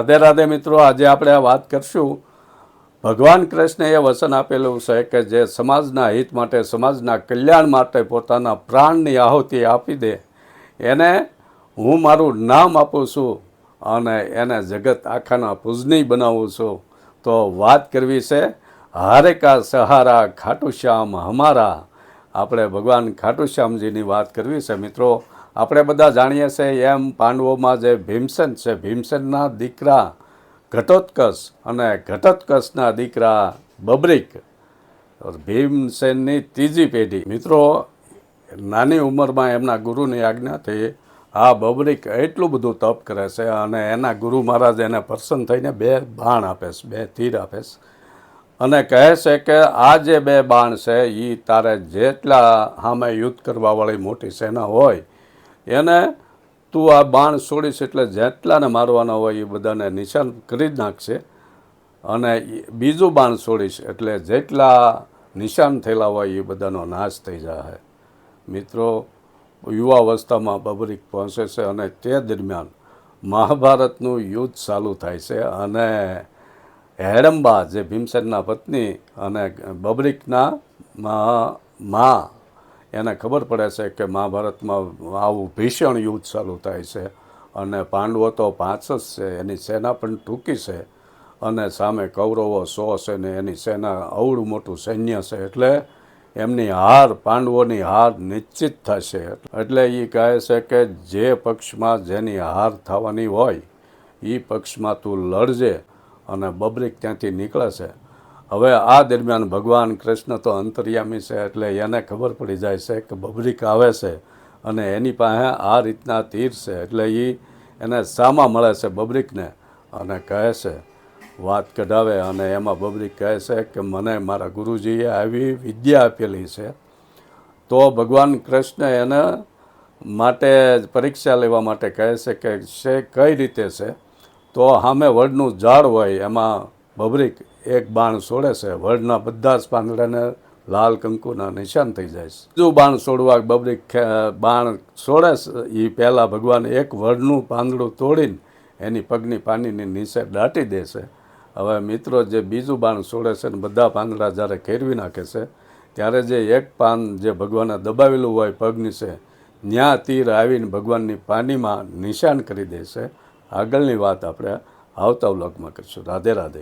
રાધે રાધે મિત્રો, આજે આપણે આ વાત કરશું. ભગવાન કૃષ્ણએ વચન આપેલું છે કે જે સમાજના હિત માટે, સમાજના કલ્યાણ માટે પોતાના પ્રાણની આહુતિ આપી દે એને હું મારું નામ આપું છું અને એને જગત આખાના પૂજનીય બનાવું છું. તો વાત કરવી છે હારે કા સહારા ખાટુ શ્યામ હમારા. આપણે ભગવાન ખાટુ શ્યામજીની વાત કરવી છે મિત્રો. આપણે બધા જાણીએ છીએ એમ પાંડવોમાં જે ભીમસેન છે, ભીમસેનના દીકરા ઘટોત્કચ અને ઘટોત્કચના દીકરા બબ્રીક, ભીમસેનની ત્રીજી પેઢી. મિત્રો, નાની ઉંમરમાં એમના ગુરુની આજ્ઞાથી આ બબ્રીક એટલું બધું તપ કરે છે અને એના ગુરુ મહારાજ એને પ્રસન્ન થઈને 2 બાણ આપે છે, 2 તીર આપે છે અને કહે છે કે આ જે 2 બાણ છે એ તારે જેટલા સામે યુદ્ધ કરવાવાળી મોટી સેના હોય એને તું આ બાણ છોડીશ એટલે જેટલાને મારવાના હોય એ બધાને નિશાન કરી જ નાખશે અને બીજું બાણ છોડીશ એટલે જેટલા નિશાન થયેલા હોય એ બધાનો નાશ થઈ જાય. મિત્રો, યુવાવસ્થામાં બબ્રીક પહોંચે છે અને તે દરમિયાન મહાભારતનું યુદ્ધ ચાલુ થાય છે અને હેડમ્બા જે ભીમસેનના પત્ની અને બબ્રીકના મા એને ખબર પડે છે કે મહાભારતમાં આવું ભીષણ યુદ્ધ ચાલુ થાય છે અને પાંડવો તો 5 જ છે, એની સેના પણ ટૂંકી છે અને સામે કૌરવો 100 છે ને એની સેના અવળું મોટું સૈન્ય છે એટલે એમની હાર, પાંડવોની હાર નિશ્ચિત થશે. એટલે એ કહે છે કે જે પક્ષમાં જેની હાર થવાની હોય એ પક્ષમાં તું લડજે અને બબ્રીક ત્યાંથી નીકળે છે. હવે આ દરમિયાન ભગવાન કૃષ્ણ તો અંતર્યામી છે એટલે એને ખબર પડી જાય છે કે બબ્રીક આવે છે અને એની પાસે આ રીતના તીર છે એટલે એ એને સામા મળે છે બબ્રીકને અને કહે છે, વાત કઢાવે અને એમાં બબ્રીક કહે છે કે મને મારા ગુરુજીએ આવી વિદ્યા આપેલી છે. તો ભગવાન કૃષ્ણ એને માટે પરીક્ષા લેવા માટે કહે છે કે કઈ રીતે છે. તો સામે વડનું ઝાડ હોય એમાં બબ્રીક એક બાણ છોડે છે, વડના બધા જ પાંદડાને લાલ કંકુના નિશાન થઈ જાય છે. બીજું બાણ છોડવા બબ્રીક બાણ છોડે છે એ પહેલાં ભગવાન એક વડનું પાંદડું તોડીને એની પગની પાનીની નીચે દાટી દે છે. હવે મિત્રો, જે બીજું બાણ છોડે છે ને બધા પાંદડા જ્યારે ખેરવી નાખે છે ત્યારે જે એક પાન જે ભગવાને દબાવેલું હોય પગ નીચે ત્યાં તીર આવીને ભગવાનની પાનીમાં નિશાન કરી દે છે. આગળની વાત આપણે આવતા વ્લોગમાં કરીશું. રાધે રાધે.